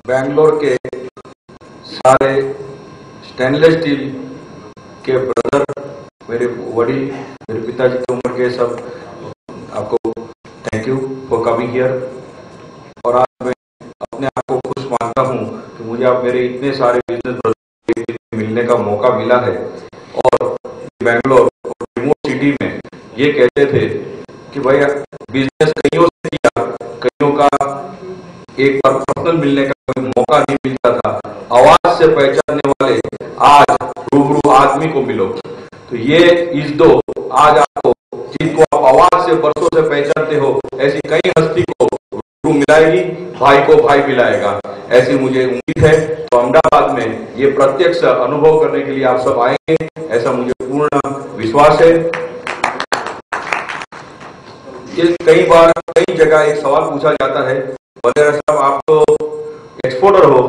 बैंगलोर के सारे stainless steel के ब्रदर, मेरे वडील, मेरे पिताजी की उम्र के सब, आपको thank you for coming here. और आज मैं अपने आप को खुश मानता हूँ कि मुझे आप मेरे इतने सारे बिजनेस ब्रदर मिलने का मौका मिला है। और बैंगलोर और रिमोट सिटी में ये कहते थे कि भाई बिजनेस कईयों से किया, कईयों का एक बार पर्सनल मिलने का मौका नहीं मिलता था, आवाज से पहचानने वाले आज रूबरू आदमी को मिलो। तो ये इस दो आज आपको, जिनको आप आवाज से बरसों से पहचानते हो, ऐसी कई हस्ती को रूबरू मिलाएगी, भाई को भाई मिलाएगा, ऐसी मुझे उम्मीद है। तो अहमदाबाद में ये प्रत्यक्ष अनुभव करने के लिए आप सब आएंगे, ऐसा मुझे पूर्ण विश्वास है। ये कई बार कई जगह एक सवाल पूछा जाता है, वगैरह साहब आप तो एक्सपोर्टर हो,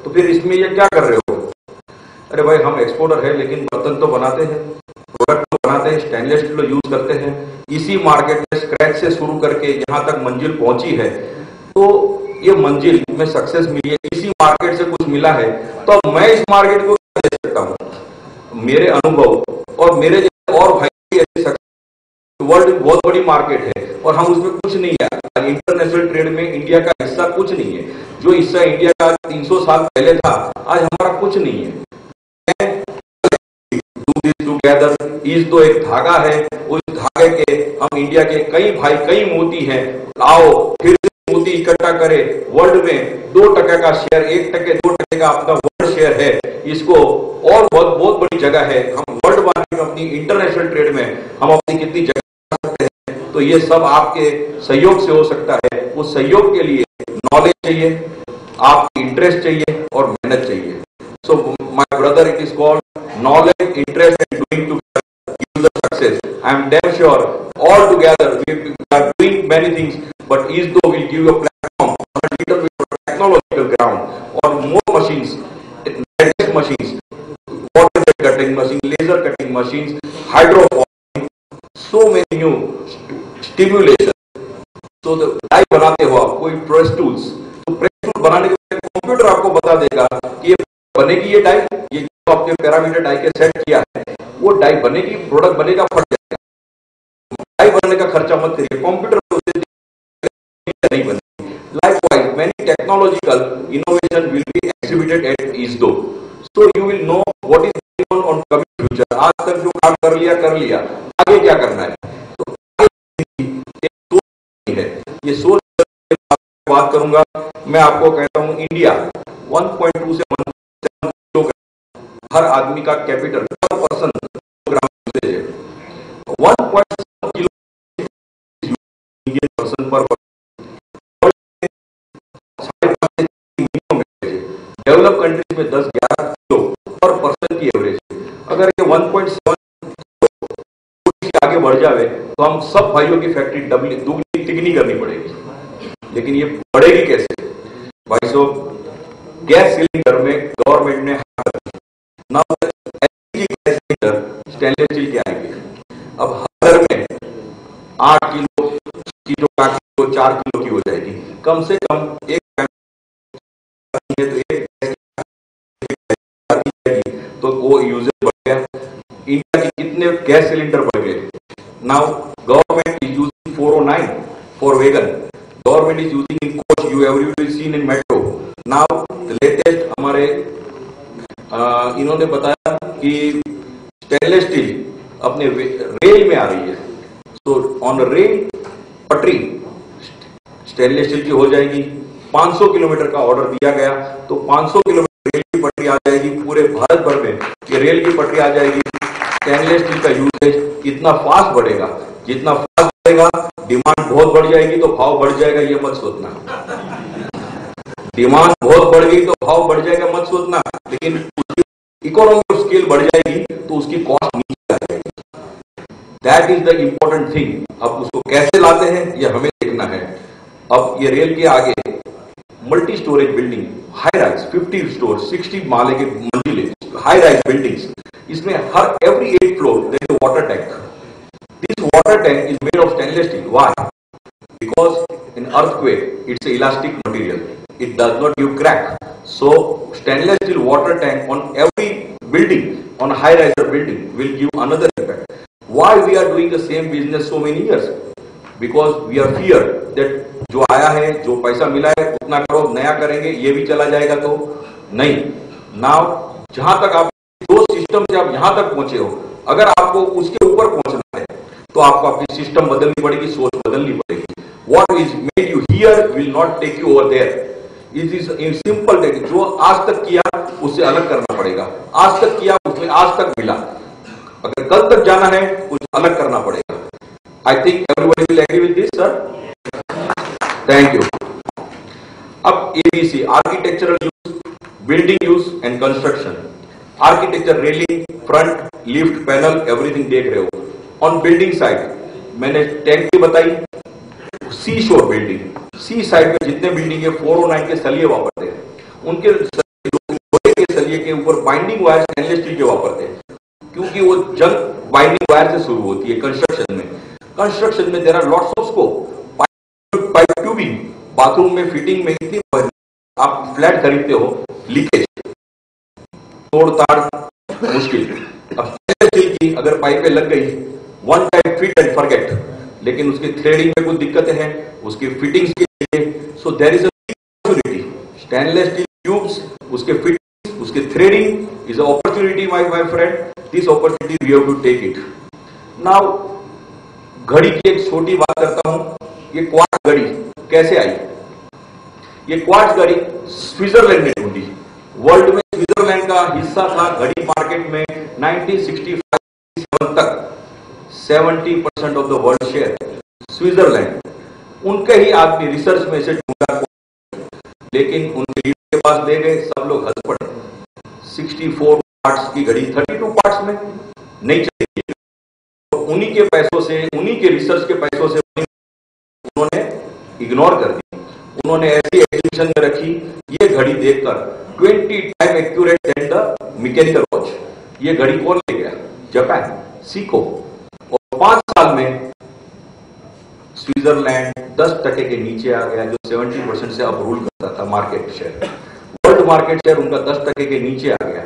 तो फिर इसमें ये क्या कर रहे हो? अरे भाई, हम एक्सपोर्टर है लेकिन बर्तन तो बनाते हैं, प्रोडक्ट तो बनाते हैं, स्टेनलेस स्टील यूज करते हैं। इसी मार्केट में स्क्रैच से शुरू करके यहाँ तक मंजिल पहुंची है। तो ये मंजिल में सक्सेस मिली है, इसी मार्केट से कुछ मिला है, तो मैं इस मार्केट को क्या दे सकता हूँ? मेरे अनुभव और मेरे जैसे और भाई ऐसे वर्ल्ड बहुत बड़ी मार्केट है और हम उसमें कुछ नहीं है। इंटरनेशनल ट्रेड में इंडिया का हिस्सा कुछ नहीं है। जो हिस्सा इंडिया का 300 साल पहले था, आज हमारा कुछ नहीं है। टुगेदर इस दो एक धागा है, उस धागे के हम इंडिया के कई भाई, कई मोती हैं। आओ फिर से मोती इकट्ठा करें। वर्ल्ड में 2% का शेयर, 1%, 2% का अपना वर्ल्ड शेयर है। इसको और बहुत बहुत बड़ी जगह है। हम वर्ल्ड मार्केट में, अपनी इंटरनेशनल ट्रेड में हम अपनी कितनी जगह सकते हैं, तो ये सब आपके सहयोग से हो सकता है। उस सहयोग के लिए नॉलेज चाहिए, आपकी इंटरेस्ट चाहिए और मेहनत चाहिए। So my brother, it is called knowledge, interest and doing together give the success. I am damn sure all together we are doing many things, but ISDO will give you a platform on a little bit of technological ground or more machines, latest machines, water cutting machine, laser cutting machines, hydroponics, so many new stimulation. तो die बनाते हो आप कोई press tools, तो press tool बनाने के बाद computer आपको बता देगा कि ये बनेगी, ये डाई, ये जो आपने पैरामीटर डाई के सेट किया है वो डाई बनेगी, प्रोडक्ट बनेगा, फट जाएगा। डाई बनने का खर्चा मत करिए, कंप्यूटर नहीं बनेगी। Likewise many technological innovation will be exhibited at ISDO, so you will know what is going on coming future. आज तक जो काम कर लिया, आगे क्या करना है, तो आगे है ये सोच बात करूंगा। मैं आपको कहता हूं, इंडिया 1.2 से 1.7 हर आदमी का कैपिटल पर पर्सन ग्राम है। 1.7 किलो इंडियन पर्सन पर डेवलप कंट्रीज में 10-11 किलो पर पर्सन की एवरेज। अगर ये 1.7 आगे बढ़ जाए तो हम सब भाइयों की फैक्ट्री दुगनी तिगनी करनी पड़ेगी। लेकिन ये बढ़ेगी कैसे भाई साहब? गैस सिलेंडर में गवर्नमेंट ने गैस सिलेंडर स्टेनलेस स्टील के आएंगे। अब हर घर में 8 किलो की जो 4 किलो की हो जाएगी, कम से कम एक तो वो यूजेज बढ़ गया। इंडिया के कितने गैस सिलेंडर बढ़ गए? Now government is using 409 for wagon, government is using in coach, you everybody seen in metro. Now latest हमारे इन्होंने बताया कि स्टेनलेस स्टील अपने रेल में आ रही है। सो ऑन रेल पटरी स्टेनलेस स्टील की हो जाएगी। 500 किलोमीटर का ऑर्डर दिया गया, तो 500 किलोमीटर रेल की पटरी आ जाएगी। पूरे भारत भर में ये रेल की पटरी आ जाएगी। स्टेनलेस स्टील का यूजेज इतना फास्ट बढ़ेगा, जितना फास्ट बढ़ेगा डिमांड बहुत बढ़ जाएगी, तो भाव बढ़ जाएगा, ये मत सोचना। डिमांड बहुत बढ़ गई तो भाव बढ़ जाएगा, मत सोचना। लेकिन इकोनॉमी ऑफ स्केल बढ़ जाएगी तो उसकी कॉस्ट नीचे आ जाएगी। That is the important thing. अब उसको कैसे लाते हैं ये हमें देखना है। अब ये रेल के आगे multi storage building, high rise 50 store, 60 माले के मंजिले, हाई राइज बिल्डिंग्स, इसमें हर every 8 floor there is water tank. This water tank is made of stainless steel. Why? Because in earthquake it's an elastic material, it does not give crack, So stainless steel water tank on every building, on high riser building, will give another impact. Why we are doing the same business so many years? Because we are fear that जो आया है, जो पैसा मिला है उतना करो, नया करेंगे, ये भी चला जाएगा तो नहीं. Now जहां तक आप दो सिस्टम से आप यहां तक पहुंचे हो, अगर आपको उसके ऊपर पहुंचना है तो आपको अपनी सिस्टम बदलनी पड़ेगी, सोच बदलनी पड़ेगी. What is made you here will not take you over there. It is in simple that जो आज तक किया उससे अलग करना पड़ेगा. आज तक किया उसमें आज तक मिला, अगर कल तक जाना है कुछ अलग करना पड़ेगा. I think everybody will agree with this, sir. Thank you. अब ABC, architectural use, building use and construction. Architecture, railing, front, lift, panel, everything देख रहे हो. On building side, मैंने टैंक की बताई. सी शोर बिल्डिंग, सी साइड में जितने बिल्डिंग है 409 के सलिए वापरते हैं, उनके लोहे के सलिए के ऊपर बाइंडिंग वायर स्टेनलेस स्टील के वापरते हैं, क्योंकि वो जंग बाइंडिंग वायर से शुरू होती है. कंस्ट्रक्शन में there are lots of scope. Pipe tubing, bathroom में फिटिंग में इतनी, आप फ्लैट खरीदते हो, लीकेज, तोड़ ताड़ मुश्किल. अब स्टेनलेस स्टील की अगर पाइपें लग गई, one time fit and forget, लेकिन उसकी थ्रेडिंग में कुछ दिक्कतें हैं, उसकी फिटिंग्स के लिए. So there is a opportunity. Stainless steel tubes, उसके फिटिंग्स, उसके threading is a opportunity my friend. This opportunity we have to take it. Now घड़ी की एक छोटी बात करता हूं. ये क्वार्ट्ज घड़ी कैसे आई? ये क्वार्ट्ज घड़ी स्विट्जरलैंड ने ढूंढी. वर्ल्ड में स्विट्जरलैंड का हिस्सा था घड़ी मार्केट में 1965 तक. 70% of the world share Switzerland. उनके ही आदमी रिसर्च में से ढूंढा, लेकिन उनके लीडर के पास ले गए, सब लोग हंस पड़े. 64 पार्ट्स की घड़ी 32 पार्ट्स में नहीं चलेगी. तो उन्हीं के पैसों से, उन्हीं के रिसर्च के पैसों से उन्होंने इग्नोर कर दी. उन्होंने ऐसी एग्जीबिशन में रखी. ये घड़ी देखकर 20 time accurate then the mechanical watch. ये घड़ी कौन ले गया? जापान. सीखो. और 5 साल में स्विट्जरलैंड 10% के नीचे आ गया, जो 70% से अब रूल करता था market share. World market share उनका 10% के नीचे आ गया.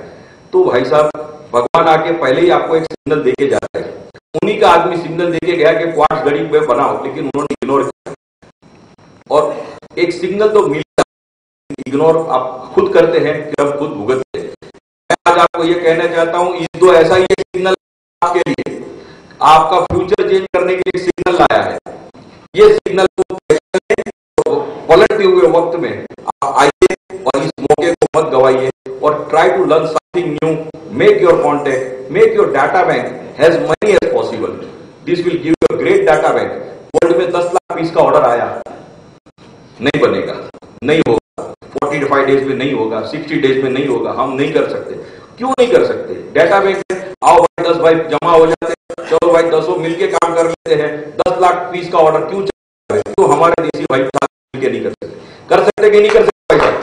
तो भाई साहब, भगवान आके पहले ही आपको एक सिग्नल देके जाता है. उन्हीं का आदमी सिग्नल देके गया कि क्वार्ट्ज घड़ी में बनाओ, लेकिन उन्होंने इग्नोर किया. और एक सिग्नल तो मिला, इग्नोर आप खुद करते हैं, फिर हम खुद भुगतते हैं. मैं आज आपको ये कहना चाहता हूं, ईद ऐसा ही एक सिग्नल आपके लिए, आपका फ्यूचर चेंज करने के लिए सिग्नल लाया है. ये सिग्नल को पलटते हुए वक्त में आप आइए और इस मौके को मत गवाइए और try to learn something new. Make your contact, make your data bank as many as possible. This will give you a great data bank. World में 10 लाख पीस का ऑर्डर आया, नहीं बनेगा, नहीं होगा, 45 डेज में नहीं होगा, 60 डेज में नहीं होगा. हम नहीं कर सकते. क्यों नहीं कर सकते? डाटा बैंक में आओ भाई, 10 भाई जमा हो जाते हैं, चलो भाई 10 मिलके काम कर लेते हैं. 10 लाख पीस का ऑर्डर क्यों चल रहा है? तो हमारे देसी भाई मिलके नहीं कर सकते. कर सकते कि नहीं कर सकते भाई साहब?